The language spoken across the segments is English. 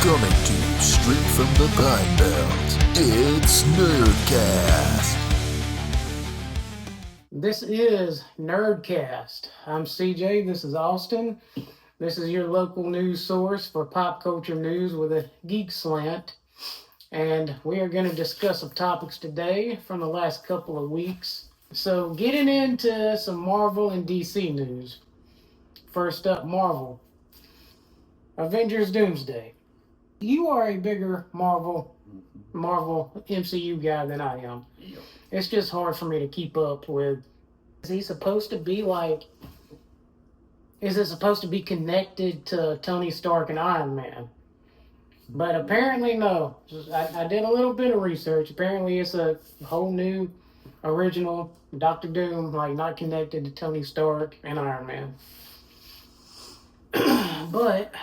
Coming to you straight from the Pine Belt, it's NerdCast. This is NerdCast. I'm CJ, this is Austin. This is your local news source for pop culture news with a geek slant. And we are going to discuss some topics today from the last couple of weeks. So getting into some Marvel and DC news. First up, Marvel. Avengers Doomsday. You are a bigger Marvel MCU guy than I am. Yep. It's just hard for me to keep up with. Is he supposed to be is it supposed to be connected to Tony Stark and Iron Man? But apparently no. I did a little bit of research. Apparently it's a whole new original Doctor Doom, not connected to Tony Stark and Iron Man. But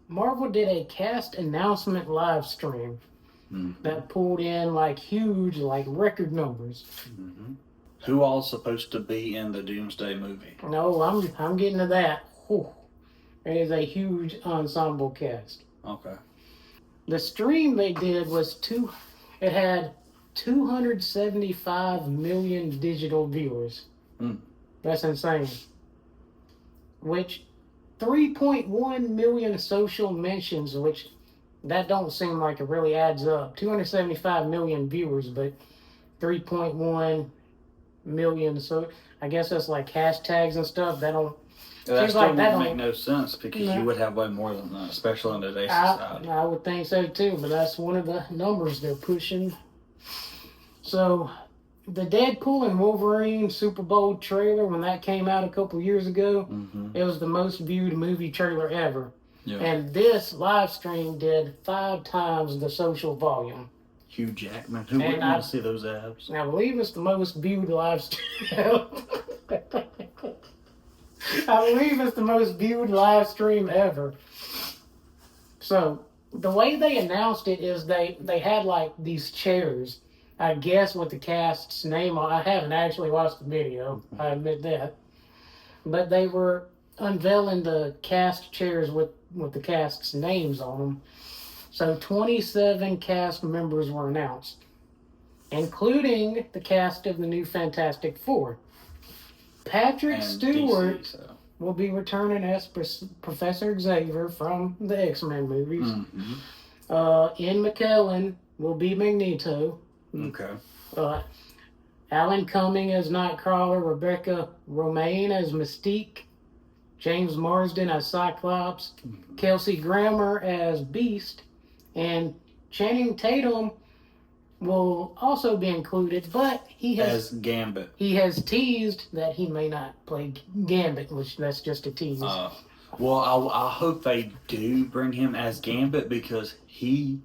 Marvel did a cast announcement live stream that pulled in huge record numbers. Mm-hmm. Who all's supposed to be in the Doomsday movie? No, I'm getting to that. Whew. It is a huge ensemble cast. Okay. The stream they did it had 275 million digital viewers. That's insane. Which 3.1 million social mentions, which that don't seem like it really adds up. 275 million viewers, but 3.1 million. So I guess that's hashtags and stuff. That Don't make no sense because you would have way more than that, especially in today's society. I would think so too, but that's one of the numbers they're pushing. So the Deadpool and Wolverine Super Bowl trailer, when that came out a couple years ago, it was the most viewed movie trailer ever. Yeah. And this live stream did 5 times the social volume. Hugh Jackman. Who wouldn't want to see those abs? I believe it's the most viewed live stream. I believe it's the most viewed live stream ever. So the way they announced it is they had these chairs, I guess, with the cast's name on. I haven't actually watched the video, I admit that. But they were unveiling the cast chairs with the cast's names on them. So 27 cast members were announced, including the cast of the new Fantastic Four. Patrick Stewart will be returning as Professor Xavier from the X-Men movies. Ian McKellen will be Magneto. Okay. Alan Cumming as Nightcrawler, Rebecca Romaine as Mystique, James Marsden as Cyclops, Kelsey Grammer as Beast, and Channing Tatum will also be included, but as Gambit. He has teased that he may not play Gambit, which that's just a tease. Well, I hope they do bring him as Gambit because he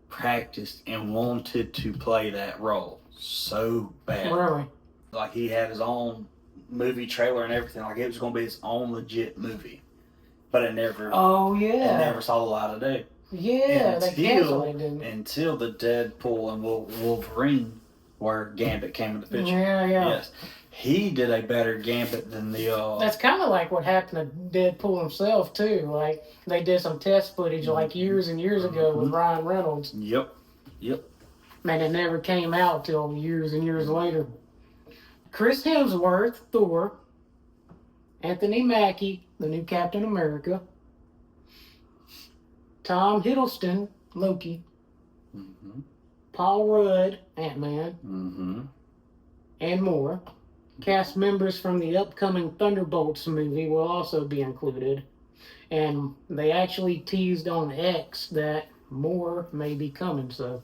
practiced and wanted to play that role so bad. Really? He had his own movie trailer and everything. It was going to be his own legit movie, but it never. Oh yeah. It never saw the light of day. Yeah, they canceled it, didn't they? Until the Deadpool and Wolverine, where Gambit came into the picture. Yeah. Yes, he did a better Gambit than the. That's kind of like what happened to Deadpool himself too. They did some test footage years and years ago with Ryan Reynolds. Yep. And it never came out till years and years later. Chris Hemsworth, Thor. Anthony Mackie, the new Captain America. Tom Hiddleston, Loki. Paul Rudd, Ant-Man. And more. Cast members from the upcoming Thunderbolts movie will also be included. And they actually teased on X that more may be coming, so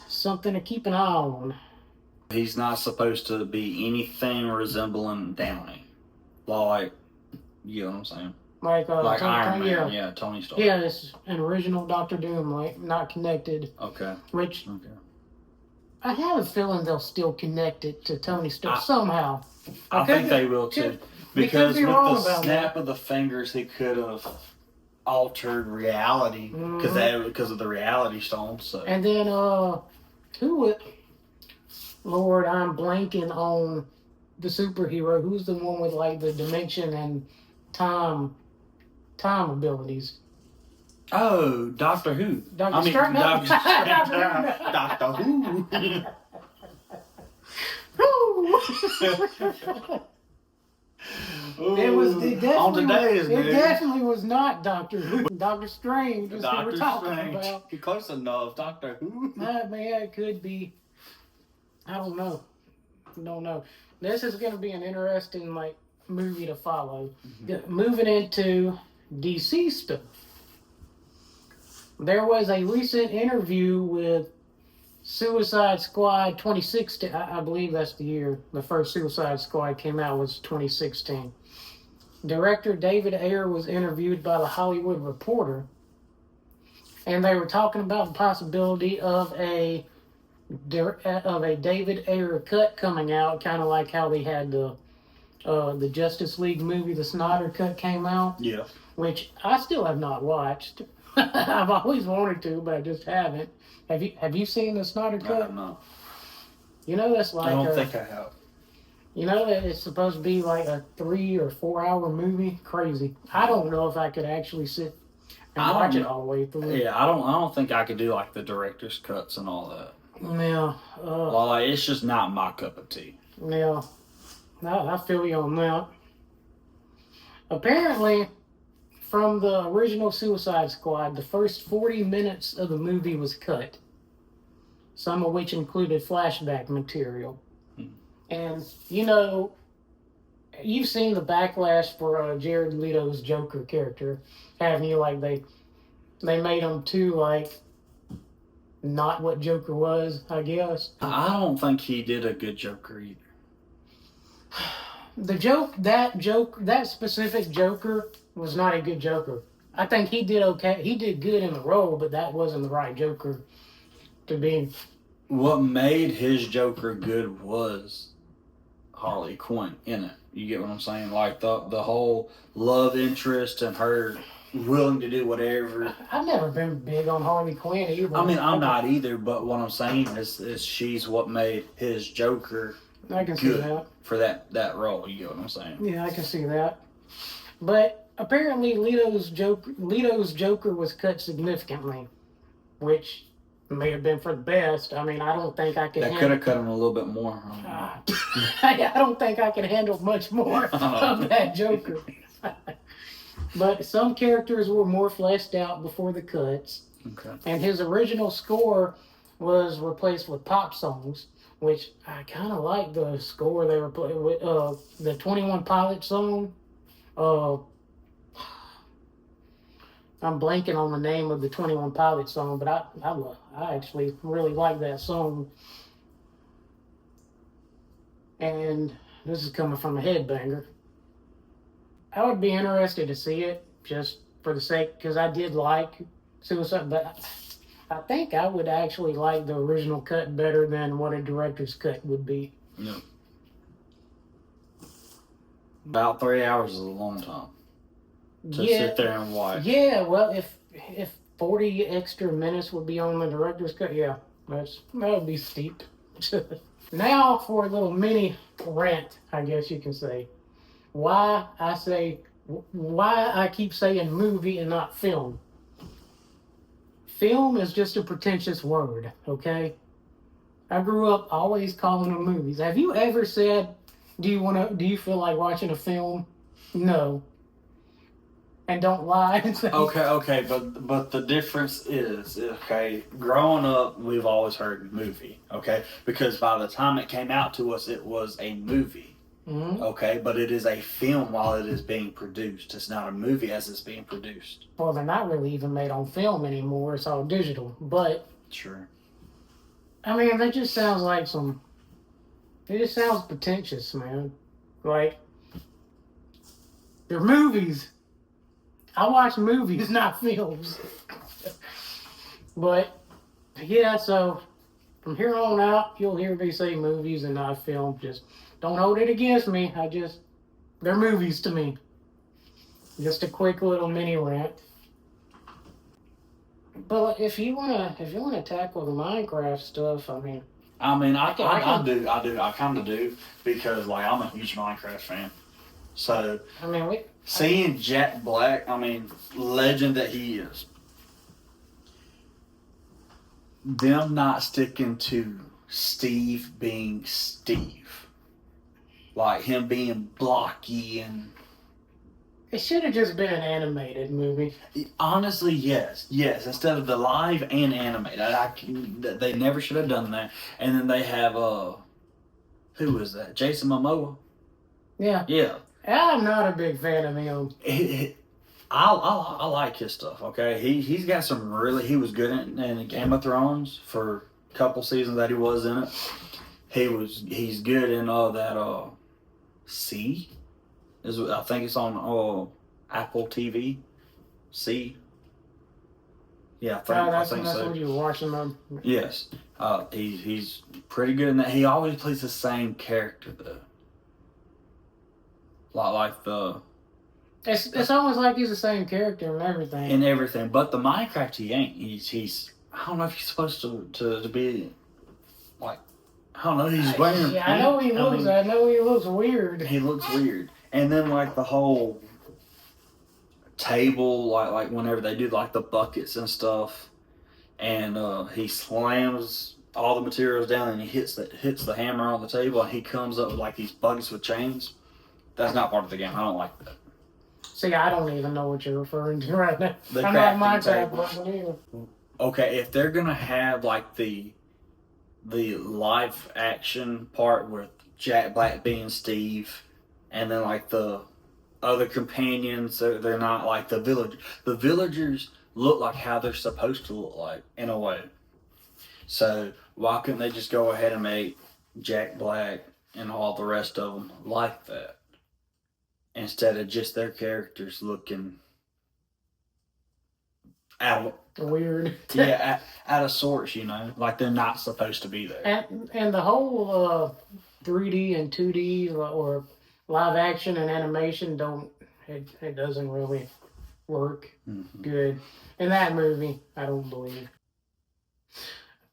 something to keep an eye on. He's not supposed to be anything resembling Downey. You know what I'm saying? Iron Man, yeah, Tony Stark. Yeah, it's an original Doctor Doom, not connected. Okay. I have a feeling they'll still connect it to Tony Stark somehow. I think they will too. Because with the snap of the fingers, he could have altered reality because of the reality stone. So. And then, Lord, I'm blanking on the superhero. Who's the one with the dimension and time abilities? Oh, Doctor Who. Doctor Strange. Doctor Who. It On today's definitely was not Doctor Who. Doctor Strange is who we're Doctor talking Strange. about. You're close enough. Doctor Who. Man, it could be. I don't know. Don't know. This is going to be an interesting movie to follow. Moving into DC stuff. There was a recent interview with Suicide Squad 2016. I believe that's the year the first Suicide Squad came out, was 2016. Director David Ayer was interviewed by The Hollywood Reporter, and they were talking about the possibility of a David Ayer cut coming out, kind of like how they had the Justice League movie, the Snyder Cut, came out. Yeah. Which I still have not watched. I've always wanted to, but I just haven't. Have you seen the Snyder Cut? No. You know that's like I don't think I have. You know that it's supposed to be like a 3 or 4 hour movie. Crazy. I don't know if I could actually sit and watch it all the way through. Yeah, I don't think I could do like the director's cuts and all that. Yeah. Well, it's just not my cup of tea. Yeah. I feel you on that. Apparently, from the original Suicide Squad, the first 40 minutes of the movie was cut, some of which included flashback material. And, you've seen the backlash for Jared Leto's Joker character, haven't you? Like, they made him too, not what Joker was, I guess. I don't think he did a good Joker either. That specific Joker was not a good Joker. I think he did okay. He did good in the role, but that wasn't the right Joker to be. What made his Joker good was Harley Quinn in it. You get what I'm saying? Like the whole love interest and her willing to do whatever. I've never been big on Harley Quinn either. I mean, I'm not either, but what I'm saying is she's what made his Joker I can see that. For that role. You get what I'm saying? Yeah, I can see that. But apparently Leto's Joker was cut significantly, which may have been for the best. I mean, I don't think I could. That could have cut him a little bit more. I don't think I can handle much more of that Joker. But some characters were more fleshed out before the cuts. Okay. And his original score was replaced with pop songs, which I kind of like the score they were playing with. The 21 Pilots song. I'm blanking on the name of the 21 Pilots song, but I actually really like that song. And this is coming from a headbanger. I would be interested to see it just for the sake, because I did like Suicide, but I think I would actually like the original cut better than what a director's cut would be. No. About 3 hours is a long time to sit there and watch. Yeah, well, if 40 extra minutes would be on the director's cut, yeah, that would be steep. Now for a little mini rant, I guess you can say. Why I keep saying movie and not film. Film is just a pretentious word, okay? I grew up always calling them movies. Have you ever said, do you feel like watching a film? No. And don't lie and say. Okay, but the difference is, okay, growing up, we've always heard movie, okay? Because by the time it came out to us, it was a movie, okay? But it is a film while it is being produced. It's not a movie as it's being produced. Well, they're not really even made on film anymore. It's all digital. But, sure. I mean, that just sounds like it just sounds pretentious, man. Like, they're movies. I watch movies, not films. But, yeah, so from here on out, you'll hear me say movies and not film. Just don't hold it against me. They're movies to me. Just a quick little mini rant. But if you wanna tackle the Minecraft stuff, I kind of do because like I'm a huge Minecraft fan. So I mean, seeing Jack Black, legend that he is. them not sticking to Steve being Steve. Like him being blocky and... It should have just been an animated movie. Honestly, yes. Instead of the live and animated. They never should have done that. And then they have, who was that? Jason Momoa? Yeah. Yeah. I'm not a big fan of him. I like his stuff, okay? He's got some really... He was good in Game of Thrones for a couple seasons that he was in it. He's good in that, C? I think it's on Apple TV. C. Yeah, I think that's so. what you were watching them. Yes. He's pretty good in that. He always plays the same character though. Like the... It's almost like he's the same character and everything. In everything. But the Minecraft he ain't. He's I don't know if he's supposed to be like... I don't know, he's wearing... Yeah, I know he looks weird. He looks weird. And then like the whole table, like whenever they do like the buckets and stuff, and he slams all the materials down and he hits the hammer on the table and he comes up with like these buckets with chains. That's not part of the game. I don't like that. See, I don't even know what you're referring to right now. The I'm not crafting Minecraft table. person either. Okay, if they're gonna have like the live action part with Jack Black being Steve, and then like the other companions, they're not like the villagers. The villagers look like how they're supposed to look like, in a way. So why couldn't they just go ahead and make Jack Black and all the rest of them like that, instead of just their characters looking out Weird. out of sorts, like they're not supposed to be there. And the whole 3D and 2D or live action and animation it doesn't really work good in that movie. I don't believe.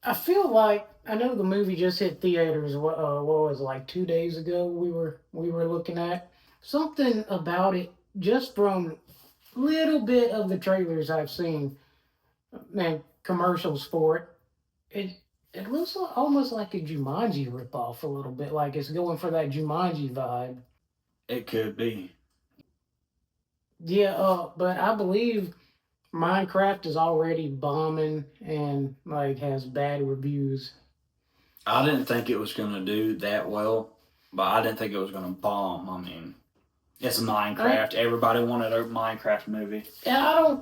I feel like I know the movie just hit theaters. What was it, like 2 days ago? We were looking at something about it just from little bit of the trailers I've seen and commercials for it. It looks almost like a Jumanji ripoff a little bit, like it's going for that Jumanji vibe. It could be. Yeah, but I believe Minecraft is already bombing and like has bad reviews. I didn't think it was going to do that well, but I didn't think it was going to bomb. I mean, it's Minecraft. Everybody wanted a Minecraft movie. Yeah, I don't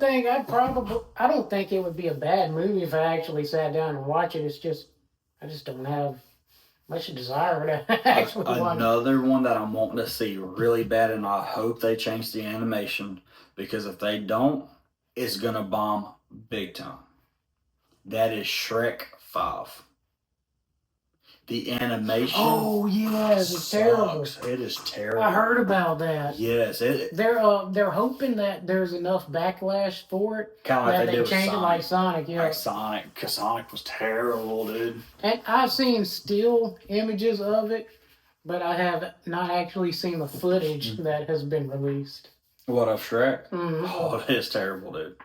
think it would be a bad movie if I actually sat down and watched it. It's just I just don't have much desire to actually watch it. Another one that I'm wanting to see really bad, and I hope they change the animation, because if they don't, it's gonna bomb big time. That is Shrek 5. The animation. Oh yes, it's terrible. It is terrible. I heard about that. Yes, They're hoping that there's enough backlash for it kind of like that they change it like Sonic. Yeah, like Sonic, because Sonic was terrible, dude. And I've seen still images of it, but I have not actually seen the footage that has been released. What, of Shrek? Mm-hmm. Oh, it is terrible, dude.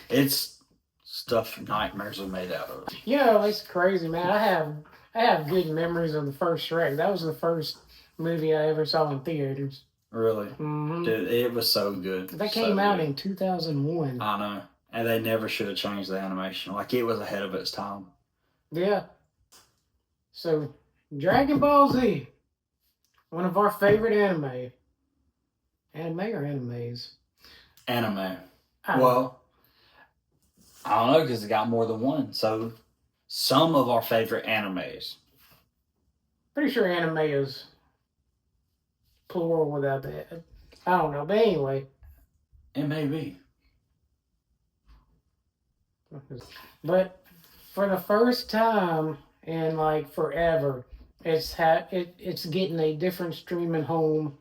It's stuff nightmares are made out of. It's crazy, man. I have good memories of the first Shrek. That was the first movie I ever saw in theaters. Really? Mm-hmm. Dude, it was so good. That came out in 2001. I know. And they never should have changed the animation. Like, it was ahead of its time. Yeah. So, Dragon Ball Z. One of our favorite anime. Anime or animes? Anime. I Well, I don't know, because it got more than one. So, some of our favorite animes. Pretty sure anime is plural without that. I don't know, but anyway. It may be. But for the first time in like forever, it's getting a different streaming home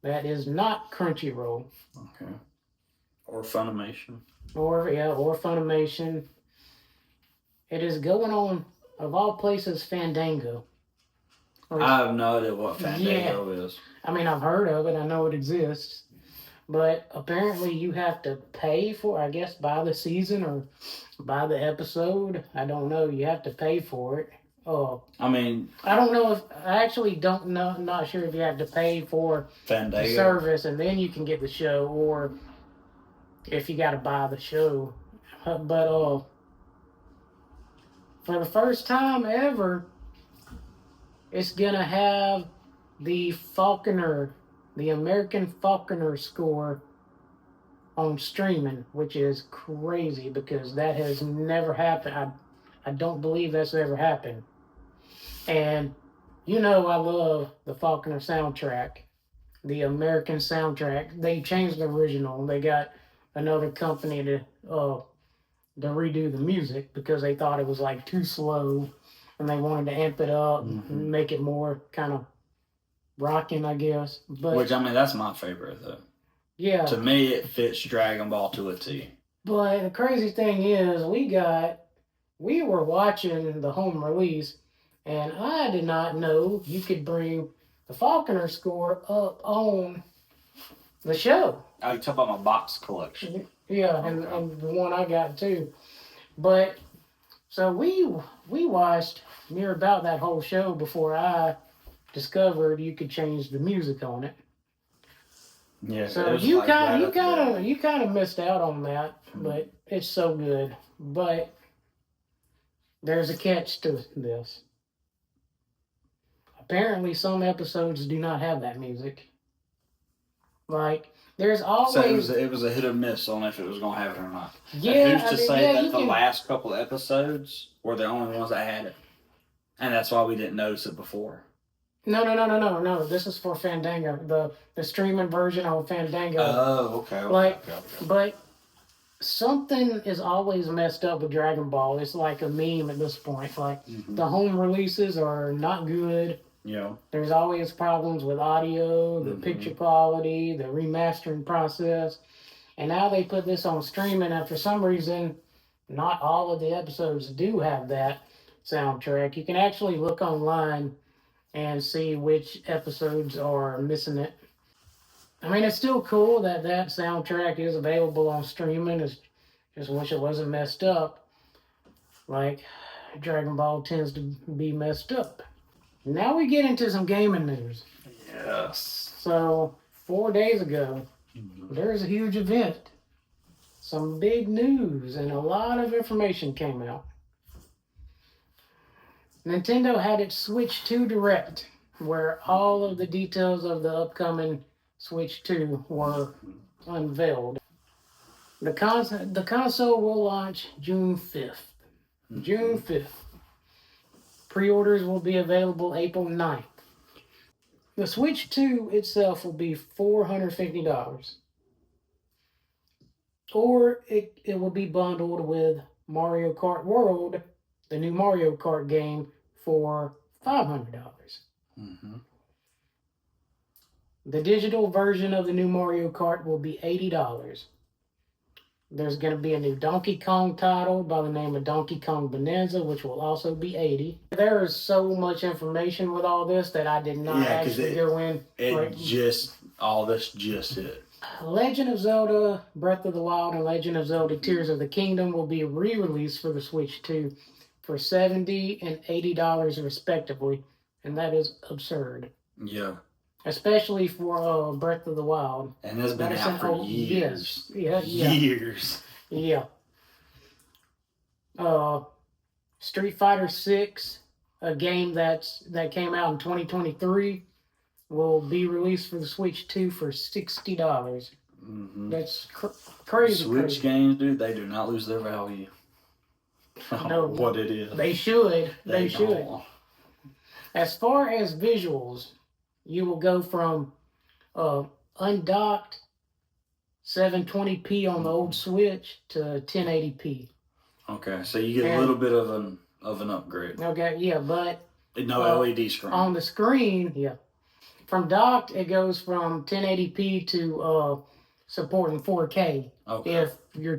that is not Crunchyroll. Okay. Or Funimation. Or Funimation. It is going on, of all places, Fandango. I have no idea what Fandango is. I mean, I've heard of it. I know it exists. But apparently you have to pay for, I guess, by the season or by the episode. I don't know. You have to pay for it. I mean, I don't know if I actually don't know. I'm not sure if you have to pay for Fandango. the service and then you can get the show, or if you got to buy the show. But for the first time ever, it's gonna have the Faulconer, the American Faulconer score on streaming, which is crazy because that has never happened. I don't believe that's ever happened. And you know I love the Faulconer soundtrack, the American soundtrack. They changed the original. They got another company to redo the music because they thought it was like too slow, and they wanted to amp it up and make it more kind of rocking, I guess. But which, I mean, that's my favorite though. yeah. To me, it fits Dragon Ball to a T. But the crazy thing is, we were watching the home release, and I did not know you could bring the Faulconer score up on the show. Oh, you talk about my box collection. Yeah, and the one I got too. But so we watched near about that whole show before I discovered you could change the music on it. Yeah. So you kind of missed out on that, but it's so good. But there's a catch to this. Apparently, some episodes do not have that music. Like there's always. So it was a hit or miss on if it was gonna have it or not. Yeah. And who's to say that the last couple of episodes were the only ones that had it, and that's why we didn't notice it before. No. This is for Fandango, the streaming version on Fandango. Oh, okay. Okay. But something is always messed up with Dragon Ball. It's like a meme at this point. Like the home releases are not good. Yeah. There's always problems with audio, the picture quality, the remastering process. And now they put this on streaming, and for some reason, not all of the episodes do have that soundtrack. You can actually look online and see which episodes are missing it. I mean, it's still cool that soundtrack is available on streaming. It's just wish it wasn't messed up. Like, Dragon Ball tends to be messed up. Now we get into some gaming news. Yes. So, 4 days ago, there's a huge event. Some big news and a lot of information came out. Nintendo had its Switch 2 Direct, where all of the details of the upcoming Switch 2 were unveiled. The console will launch June 5th. June 5th. Pre-orders will be available April 9th. The Switch 2 itself will be $450. Or it will be bundled with Mario Kart World, the new Mario Kart game, for $500. The digital version of the new Mario Kart will be $80. There's going to be a new Donkey Kong title by the name of Donkey Kong Bonanza, which will also be $80. There is so much information with all this that I did not actually go in. All this just hit. Legend of Zelda Breath of the Wild and Legend of Zelda Tears of the Kingdom will be re-released for the Switch 2 for $70 and $80 respectively, and that is absurd. Yeah. Especially for Breath of the Wild. And it's been out for years. Yes. Years. Yeah. Street Fighter 6, a game that came out in 2023, will be released for the Switch 2 for $60. That's crazy. Switch games, dude, they do not lose their value. No, what it is. They should. They should. Don't. As far as visuals, you will go from undocked 720p on the old Switch to 1080p. Okay, so you get a little bit of an upgrade. Okay, yeah, but no LED screen. On the screen, yeah. From docked, it goes from 1080p to supporting 4K. Okay. If your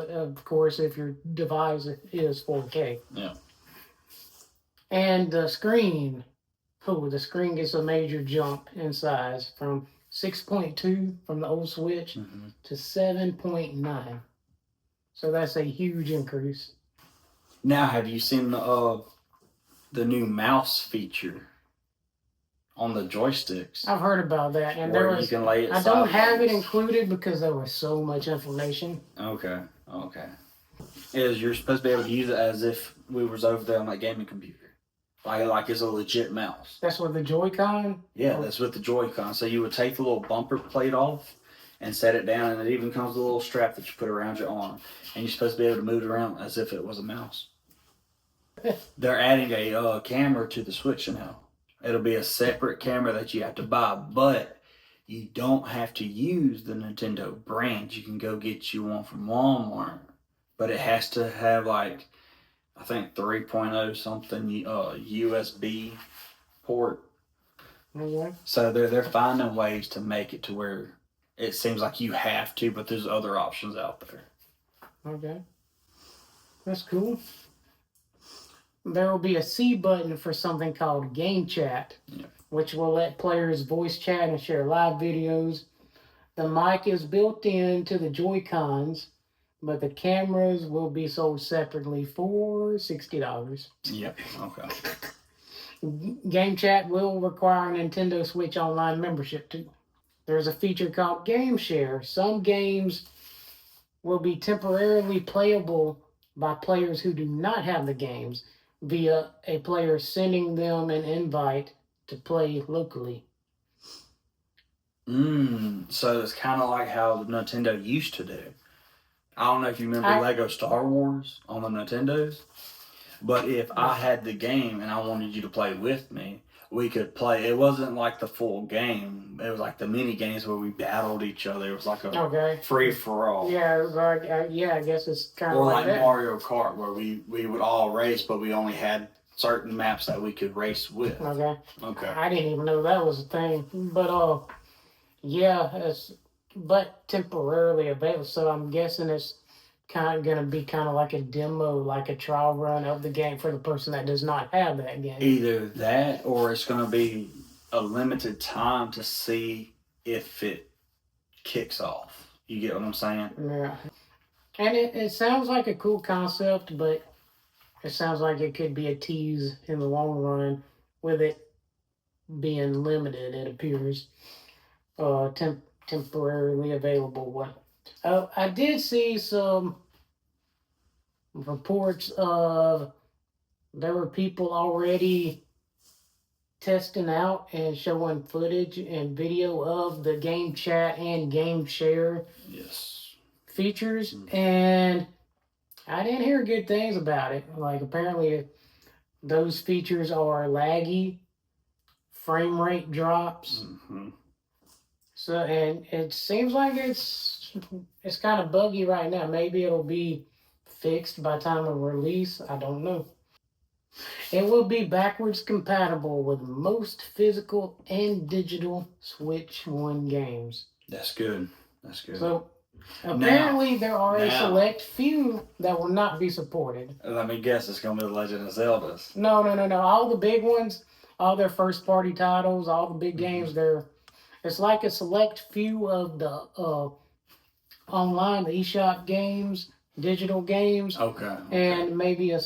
of course, if your device is 4K. Yeah. And the screen gets a major jump in size from 6.2 from the old Switch to 7.9. So that's a huge increase. Now, have you seen the new mouse feature on the joysticks? I've heard about that, and where you can lay it I don't have it sideways. included because there was so much information. Okay. You're supposed to be able to use it as if we was over there on that gaming computer. Like it's a legit mouse. That's with the Joy-Con? Yeah, that's with the Joy-Con. So you would take the little bumper plate off and set it down, and it even comes with a little strap that you put around your arm. And you're supposed to be able to move it around as if it was a mouse. They're adding a camera to the Switch now. It'll be a separate camera that you have to buy, but you don't have to use the Nintendo brand. You can go get you one from Walmart, but it has to have I think 3.0 something USB port. Okay. So they're finding ways to make it to where it seems like you have to, but there's other options out there. Okay. That's cool. There will be a C button for something called Game Chat, which will let players voice chat and share live videos. The mic is built into the Joy-Cons, but the cameras will be sold separately for $60. Yep. Okay. Game Chat will require a Nintendo Switch Online membership too. There's a feature called Game Share. Some games will be temporarily playable by players who do not have the games via a player sending them an invite to play locally. So it's kind of like how Nintendo used to do. I don't know if you remember Lego Star Wars on the Nintendos, but if I had the game and I wanted you to play with me, we could play. It wasn't like the full game. It was like the mini games where we battled each other. It was like a free-for-all. Yeah, it was like, I guess it's kind of or like that. Mario Kart, where we would all race, but we only had certain maps that we could race with. Okay. I didn't even know that was a thing. But, but temporarily available. So I'm guessing it's kind of going to be kind of like a demo, like a trial run of the game for the person that does not have that game. Either that, or it's going to be a limited time to see if it kicks off. You get what I'm saying? Yeah. And it sounds like a cool concept, but it sounds like it could be a tease in the long run with it being limited, it appears. Temporarily available. I did see some reports of there were people already testing out and showing footage and video of the Game Chat and Game Share features, and I didn't hear good things about it. Like, apparently those features are laggy, frame rate drops. So, and it seems like it's kind of buggy right now. Maybe it'll be fixed by time of release. I don't know. It will be backwards compatible with most physical and digital Switch 1 games. That's good. So, apparently there are a select few that will not be supported. Let me guess, it's going to be The Legend of Zelda's. No. All the big ones, all their first-party titles, all the big games, it's like a select few of the online, the eShop games, digital games, and maybe a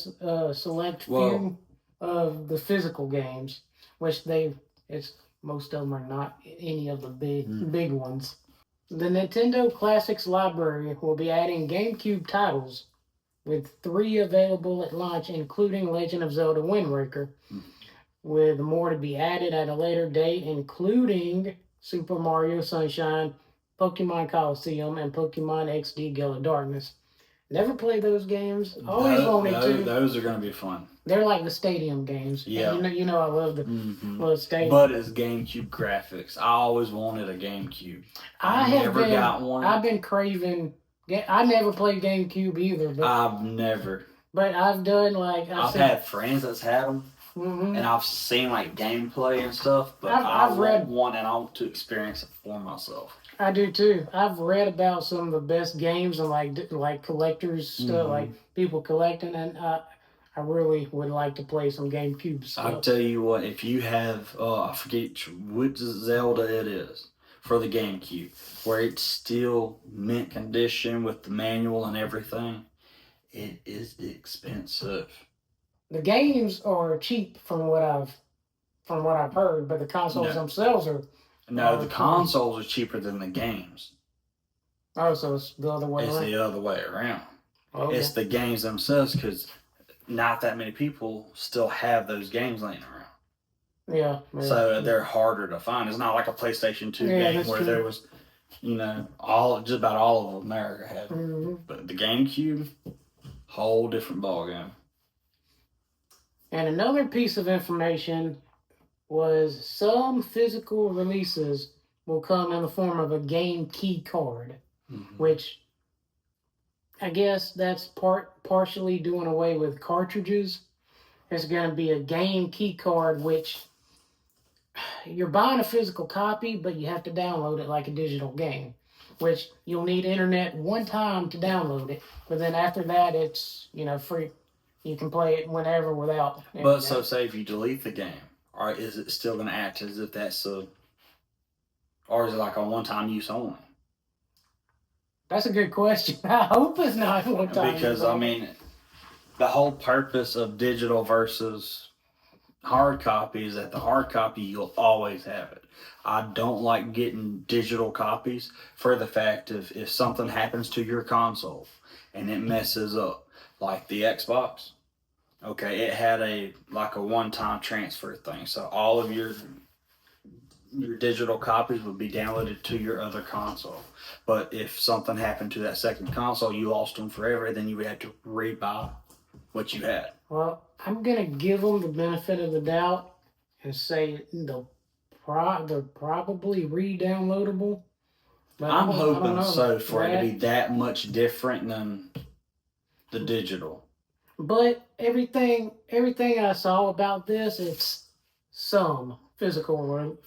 select few of the physical games, which most of them are not any of the big ones. The Nintendo Classics Library will be adding GameCube titles, with 3 available at launch, including Legend of Zelda Wind Waker, with more to be added at a later date, including Super Mario Sunshine, Pokemon Coliseum, and Pokemon XD Gale Darkness. Never played those games. Always wanted to. Those are going to be fun. They're like the stadium games. Yeah. You know I love the stadium. But it's GameCube graphics. I always wanted a GameCube. I never got one. I've been craving. I never played GameCube either. But I've never. But I've done I've had friends that's had them. And I've seen gameplay and stuff, but I've read one and I want to experience it for myself. I do too. I've read about some of the best games and like collectors stuff, like people collecting, and I really would like to play some GameCube stuff. I'll tell you what, if you have I forget which Zelda it is, for the GameCube, where it's still mint condition with the manual and everything. It is expensive. The games are cheap from what I've heard, but the consoles themselves are. No, the consoles are cheaper than the games. Oh, so it's the other way around. It's the other way around. Okay. It's the games themselves, because not that many people still have those games laying around. Yeah. So they're harder to find. It's not like a PlayStation 2 game where there was, just about all of America had it. Mm-hmm. But the GameCube, whole different ballgame. And another piece of information was some physical releases will come in the form of a game key card, which I guess that's partially doing away with cartridges. There's going to be a game key card, which you're buying a physical copy, but you have to download it like a digital game, which you'll need internet one time to download it. But then after that, it's, free. You can play it whenever without internet. But so say if you delete the game, or is it still going to act as if that's or is it like a one-time use only? That's a good question. I hope it's not one-time. Because, the whole purpose of digital versus hard copy is that the hard copy, you'll always have it. I don't like getting digital copies for the fact of if something happens to your console and it messes up, like the Xbox. Okay, it had a one-time transfer thing. So all of your digital copies would be downloaded to your other console. But if something happened to that second console, you lost them forever, then you would have to rebuy what you had. Well, I'm going to give them the benefit of the doubt and say they're probably re-downloadable. I'm hoping so for it to be that much different than the digital. But everything I saw about this, it's some physical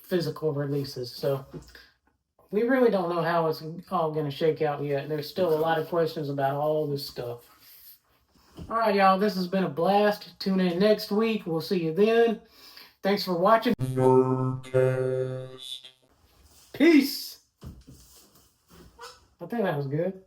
releases. So we really don't know how it's all going to shake out yet. There's still a lot of questions about all this stuff. All right, y'all, this has been a blast. Tune in next week. We'll see you then. Thanks for watching. NerdCast. Peace. I think that was good.